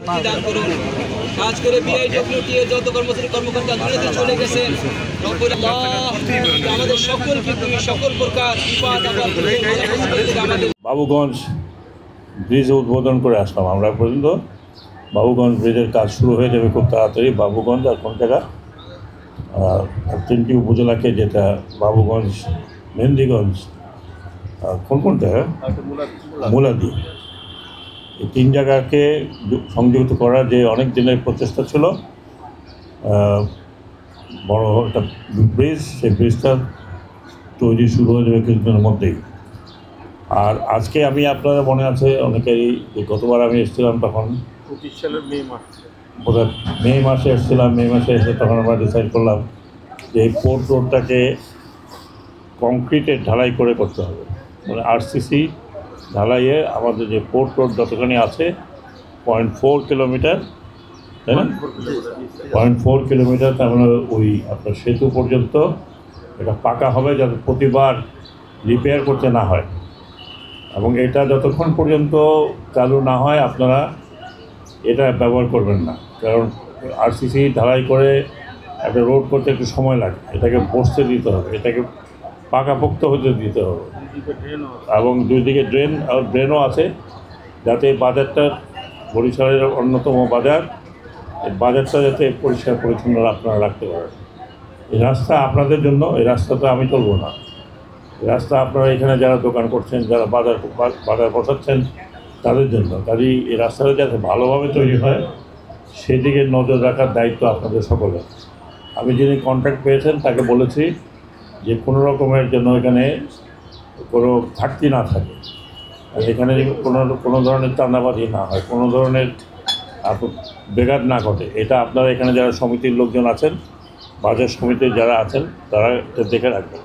দান করুন। কাজ করে বিআইডব্লিউটি এর যত কর্মচারী কর্মকর্তা ধরে চলে গেছেন, রব্বুল আল্লাহ আমাদের সকলকে তুমি সকল প্রকার বিপদ আপদ থেকে আমাদের। বাবুগঞ্জ ব্রিজ উদ্বোধন করে আসলাম আমরা পর্যন্ত। বাবুগঞ্জ ব্রিজের কাজ শুরু হয়ে যাবে খুব তাড়াতাড়ি। বাবুগঞ্জ আর কোন জায়গা, তিনটি উপজেলাকে, যেটা বাবুগঞ্জ, মেহেন্দিগঞ্জ, কোনটা মুলাদি, এই তিন জায়গাকে সংযুক্ত করার যে অনেক দিনের প্রচেষ্টা ছিল, বড় একটা ব্রিজ, সেই ব্রিজটা তৈরি শুরু হয়ে যাবে কিছুদিনের মধ্যেই। আর আজকে আমি, আপনারা মনে আছে অনেকেরই, গতবার আমি এসেছিলাম তখন 25 সালের বোধহয় মে মাসে এসেছিলাম। মে মাসে এসে তখন আমরা ডিসাইড করলাম যে এই পোর্ট রোডটাকে কংক্রিটের ঢালাই করে করতে হবে, মানে আরসিসি ঢালাইয়ে আমাদের যে পোর্ট রোড যতখানি আছে 0.4 কিলোমিটার, তাই না, 0.4 কিলোমিটার, তার মানে ওই আপনার সেতু পর্যন্ত এটা পাকা হবে, যাতে প্রতিবার রিপেয়ার করতে না হয়। এবং এটা যতক্ষণ পর্যন্ত চালু না হয় আপনারা এটা ব্যবহার করবেন না, কারণ আরসিসি ঢালাই করে একটা রোড করতে একটু সময় লাগে, এটাকে বসতে দিতে হবে, এটাকে পাকাপোক্ত হতে দিতে হবে, এবং দুই দিকে ড্রেনও আছে, যাতে বাজারটা, বরিশালের অন্যতম বাজার, এই বাজারটা যাতে পরিষ্কার পরিচ্ছন্ন আপনারা রাখতে পারেন। এই রাস্তা আপনাদের জন্য, এই রাস্তাটা আমি চলবো না, এই রাস্তা আপনারা এখানে যারা দোকান করছেন, যারা বাজার বসাচ্ছেন, তাদের জন্য। কাজেই এই রাস্তাটা যাতে ভালোভাবে তৈরি হয় সেদিকে নজর রাখার দায়িত্ব আপনাদের সকলের। আমি যিনি কন্ট্রাক্ট পেয়েছেন তাকে বলেছি যে কোনো রকমের জন্য এখানে কোনো ঘাটতি না থাকে, আর এখানে কোনো ধরনের চাঁদাবাজি না হয়, কোনো ধরনের বেঘাত না ঘটে। এটা আপনারা এখানে যারা সমিতির লোকজন আছেন, বাজার সমিতির যারা আছেন, তারা এটা দেখে রাখবেন,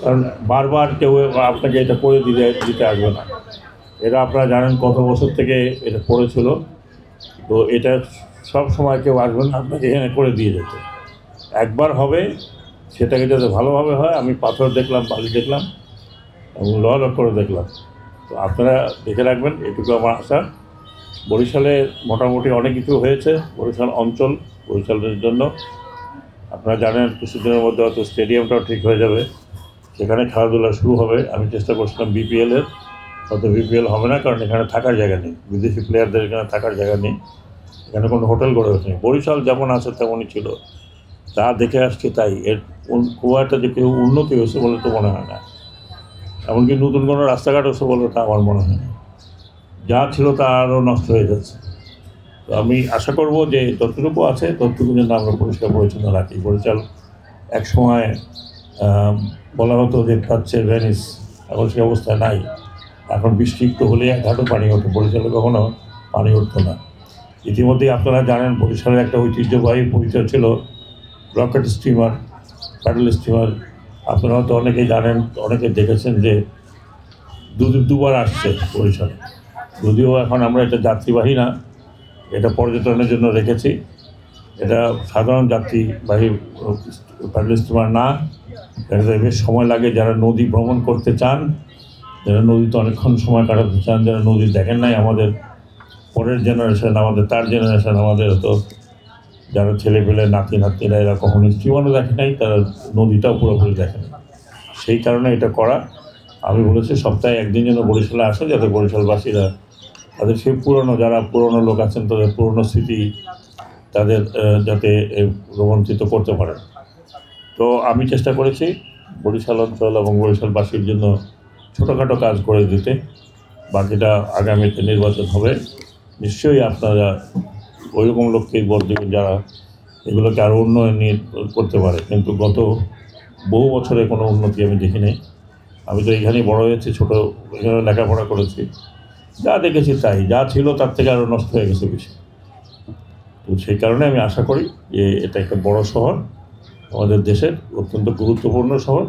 কারণ বারবার কেউ আপনাকে এটা করে দিতে আসবে না। এটা আপনারা জানেন কত বছর থেকে এটা পড়েছিল, তো এটা সব সময় কেউ আসবে না আপনাকে এখানে করে দিয়ে যেতে। একবার হবে, সেটাকে যাতে ভালোভাবে হয়। আমি পাথর দেখলাম, বালি দেখলাম এবং করে দেখলাম, তো আপনারা দেখে রাখবেন, এটুকু আমার আশা। বরিশালে মোটামুটি অনেক কিছু হয়েছে বরিশাল অঞ্চল, বরিশালের জন্য। আপনারা জানেন কিছুদিনের মধ্যে হয়তো স্টেডিয়ামটাও ঠিক হয়ে যাবে, সেখানে খেলাধুলা শুরু হবে। আমি চেষ্টা করছিলাম বিপিএলের, হয়তো বিপিএল হবে না, কারণ এখানে থাকার জায়গা নেই, বিদেশি প্লেয়ারদের এখানে থাকার জায়গা নেই, এখানে কোনো হোটেল গড়ে ওঠেনি। বরিশাল যেমন আছে তেমনই ছিল, তা দেখে আসছি, তাই এর খুব একটা যে কেউ উন্নতি হয়েছে বলে তো মনে হয় না, এমনকি নতুন কোনো রাস্তাঘাট হচ্ছে বলে তা আমার মনে হয় না। যা ছিল তা আরও নষ্ট হয়ে যাচ্ছে। তো আমি আশা করব যে যতটুকু আছে ততটুকু যেন আমরা পরিষ্কার পরিচ্ছন্ন রাখি। বরিশাল একসময় বলা হতো যে প্রাচ্যের ভেনিস, এখন সে অবস্থায় নাই। এখন বৃষ্টি একটু হলে এক ঘাটও পানি ওঠে, বরিশালে কখনো পানি উঠতো না। ইতিমধ্যেই আপনারা জানেন বরিশালের একটা ঐতিহ্যবাহী পরিচয় ছিল রকেট স্টিমার, প্যাডেল স্টিমার। আপনারা হয়তো অনেকেই জানেন, অনেকে দেখেছেন যে দুবার আসছে বরিশালে। যদিও এখন আমরা এটা যাত্রীবাহী না, এটা পর্যটনের জন্য রেখেছি। এটা সাধারণ যাত্রীবাহী প্যাডেল স্টিমার না, এটাতে বেশ সময় লাগে। যারা নদী ভ্রমণ করতে চান, যারা নদীতে অনেকক্ষণ সময় কাটাতে চান, যারা নদী দেখেন নাই, আমাদের পরের জেনারেশন, আমাদের তার জেনারেশন, আমাদের তো যারা ছেলেপেলে নাতিরা এরা কখনো স্টিমারও দেখে নাই, তারা নদীটাও পুরোপুরি দেখে না। সেই কারণে এটা করা। আমি বলেছি সপ্তাহে একদিন যেন বরিশালে আসে, যাতে বরিশালবাসীরা তাদের সেই যারা পুরনো লোক আছেন, তাদের পুরনো স্মৃতি তাদের যাতে রোমাঞ্চিত করতে পারে। তো আমি চেষ্টা করেছি বরিশাল অঞ্চল এবং বরিশালবাসীর জন্য ছোটোখাটো কাজ করে দিতে। বাকিটা আগামীতে নির্বাচন হবে, নিশ্চয়ই আপনারা ওইরকম লোককেই ভোট দেবেন যারা এগুলোকে আরও উন্নয়ন করতে পারে। কিন্তু গত বহু বছরে কোনো উন্নতি আমি দেখি নাই। আমি তো এখানেই বড় হয়েছি, এখানে লেখাপড়া করেছি, যা দেখেছি তাই, যা ছিল তার থেকে আরও নষ্ট হয়ে গেছে বেশি। তো সেই কারণে আমি আশা করি যে এটা একটা বড় শহর, আমাদের দেশের অত্যন্ত গুরুত্বপূর্ণ শহর।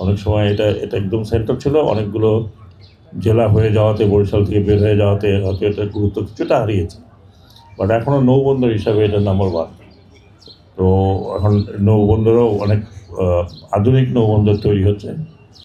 অনেক সময় এটা একদম সেন্টার ছিল, অনেকগুলো জেলা হয়ে যাওয়াতে, বরিশাল থেকে বের হয়ে যাওয়াতে হয়তো এটার গুরুত্ব কিছুটা হারিয়েছে। বাট এখনও নৌবন্দর হিসাবে এটা নাম্বার 1। তো এখন নৌবন্দরও অনেক আধুনিক নৌবন্দর তৈরি হচ্ছে।